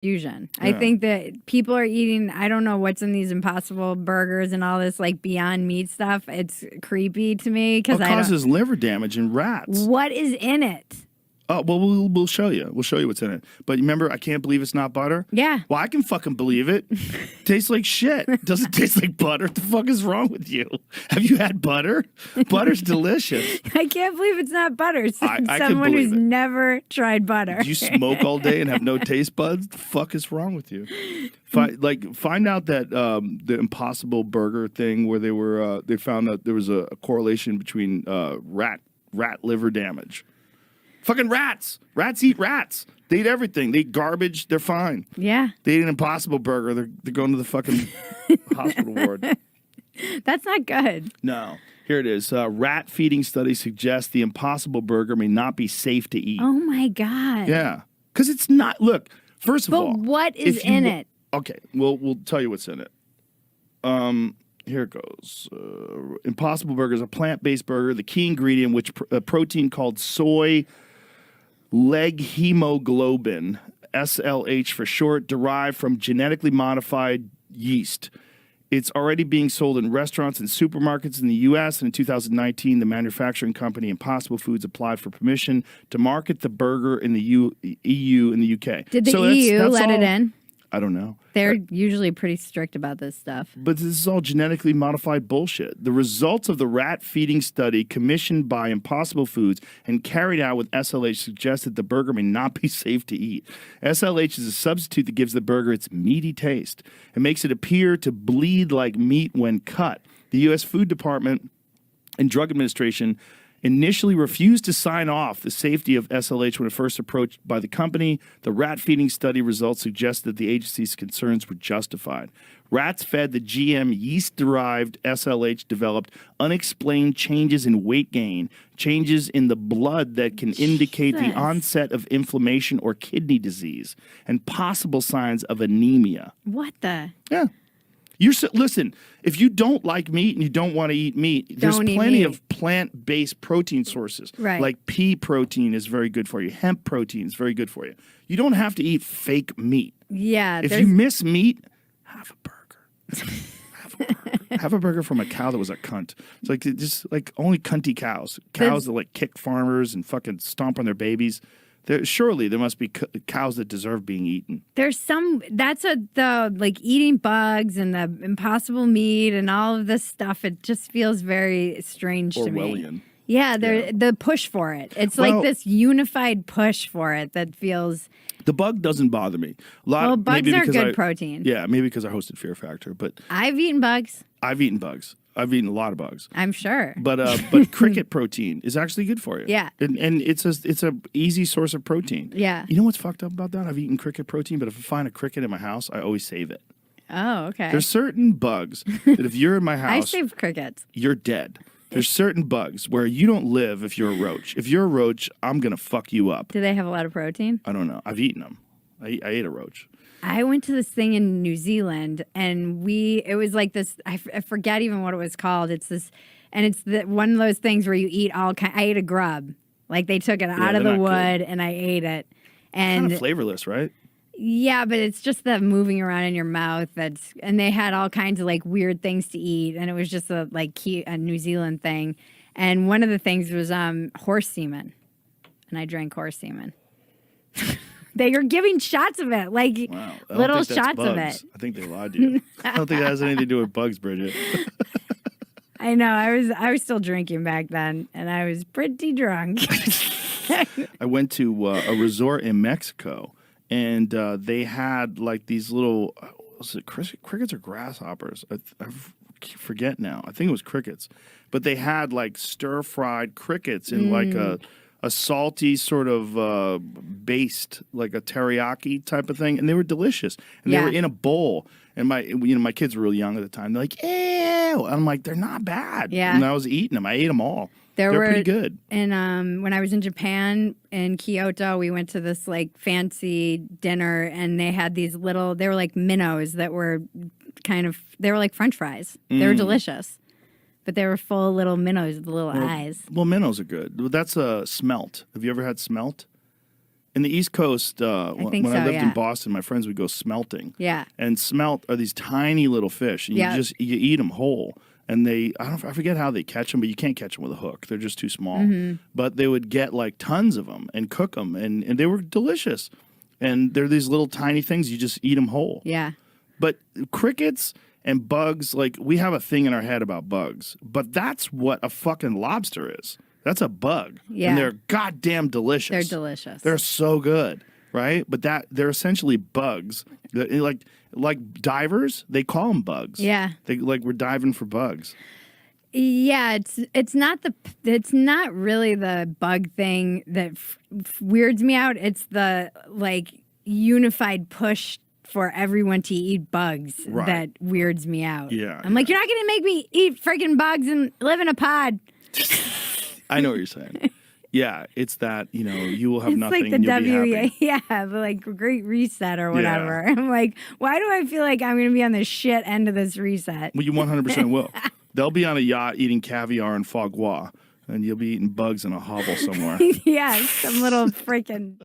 fusion. Yeah. I think that people are eating, I don't know what's in these Impossible burgers and all this like Beyond Meat stuff. It's creepy to me because It causes liver damage in rats. What is in it? Oh, well, we'll show you. We'll show you what's in it. But remember, I can't believe it's not butter? Yeah. Well, I can fucking believe it. Tastes like shit. Doesn't taste like butter. What the fuck is wrong with you? Have you had butter? Butter's delicious. I can't believe it's not butter. I Someone who's believe it. never tried butter. Do you smoke all day and have no taste buds? The fuck is wrong with you? Find out that the Impossible Burger thing where they found out there was a correlation between rat liver damage. Fucking rats. Rats eat rats. They eat everything. They eat garbage. They're fine. Yeah. They eat an Impossible Burger. They're going to the fucking hospital ward. That's not good. No. Here it is. Rat feeding study suggests the Impossible Burger may not be safe to eat. Oh my God. Yeah. Because it's not. Look, first of all. But what is in it? Okay. We'll tell you what's in it. Here it goes. Impossible Burger is a plant-based burger. The key ingredient, which a protein called soy leg hemoglobin, SLH for short, derived from genetically modified yeast. It's already being sold in restaurants and supermarkets in the U.S. And in 2019, the manufacturing company Impossible Foods applied for permission to market the burger in the EU and the UK. Did the EU let it in? I don't know. They're usually pretty strict about this stuff. But this is all genetically modified bullshit. The results of the rat feeding study commissioned by Impossible Foods and carried out with SLH suggest that the burger may not be safe to eat. SLH is a substitute that gives the burger its meaty taste. It makes it appear to bleed like meat when cut. The U.S. Food Department and Drug Administration initially refused to sign off the safety of SLH when it first approached by the company. The rat feeding study results suggest that the agency's concerns were justified. Rats fed the GM yeast-derived SLH developed unexplained changes in weight gain, changes in the blood that can indicate the onset of inflammation or kidney disease, and possible signs of anemia. What the? Yeah. Listen, if you don't like meat and you don't want to eat meat, there's plenty of plant-based protein sources. Right. Like pea protein is very good for you. Hemp protein is very good for you. You don't have to eat fake meat. Yeah. If you miss meat, have a burger. Have a burger from a cow that was a cunt. It's like just like only cunty cows. Cows that like kick farmers and fucking stomp on their babies. Surely there must be cows that deserve being eaten. There's the like eating bugs and the Impossible meat and all of this stuff. It just feels very strange to me. Orwellian. Yeah, the push for it. It's like this unified push for it that feels. The bug doesn't bother me. Bugs are good protein. Yeah, maybe because I hosted Fear Factor, but I've eaten bugs. I've eaten bugs. I've eaten a lot of bugs. I'm sure. But cricket protein is actually good for you. Yeah. And it's a easy source of protein. Yeah. You know what's fucked up about that? I've eaten cricket protein, but if I find a cricket in my house, I always save it. Oh, okay. There's certain bugs that if you're in my house, I save crickets. You're dead. There's certain bugs where you don't live if you're a roach. If you're a roach, I'm going to fuck you up. Do they have a lot of protein? I don't know. I've eaten them. I ate a roach. I went to this thing in New Zealand, and it was like this. I forget even what it was called. It's this, and it's one of those things where you eat all kind. I ate a grub, like they took it out of the wood, and I ate it. And kind of flavorless, right? Yeah, but it's just the moving around in your mouth. And they had all kinds of like weird things to eat, and it was just a New Zealand thing. And one of the things was horse semen, and I drank horse semen. They are giving shots of it, like little shots of it. I think they lied to you. I don't think that has anything to do with bugs, Bridget. I know. I was still drinking back then, and I was pretty drunk. I went to a resort in Mexico, and they had like these little was it crickets or grasshoppers? I forget now. I think it was crickets, but they had like stir-fried crickets in like a salty sort of based, like a teriyaki type of thing, and they were delicious. And they were in a bowl. And my kids were really young at the time. They're like, ew. And I'm like, they're not bad. Yeah. And I was eating them. I ate them all. They're pretty good. And when I was in Japan, in Kyoto, we went to this like fancy dinner, and they had these they were like minnows that were they were like French fries. They were delicious. But they were full of little minnows with little eyes. Well, minnows are good. That's a smelt. Have you ever had smelt? In the East Coast, when think I so, lived in yeah. Boston, my friends would go smelting. Yeah. And smelt are these tiny little fish, and Yeah. you eat them whole. And I forget how they catch them, but you can't catch them with a hook. They're just too small. But they would get like tons of them and cook them, and they were delicious. And they're these little tiny things. You just eat them whole. Yeah. But crickets and bugs, like we have a thing in our head about bugs, but that's what a fucking lobster is. That's a bug. Yeah. And they're goddamn delicious. They're delicious. They're so good, right? But they're essentially bugs. Like divers, they call them bugs. Yeah. We're diving for bugs. Yeah, it's not really the bug thing that weirds me out. It's the like unified push for everyone to eat bugs Right. that weirds me out. Yeah, I'm like, you're not gonna make me eat freaking bugs and live in a pod. I know what you're saying. Yeah, it's that, you will have It's nothing like the and you'll be happy. yeah, the like Great Reset or whatever. I'm like, why do I feel like I'm gonna be on the shit end of this reset? Well, you 100% will. They'll be on a yacht eating caviar and foie gras, and you'll be eating bugs in a hovel somewhere. Yeah, some little freaking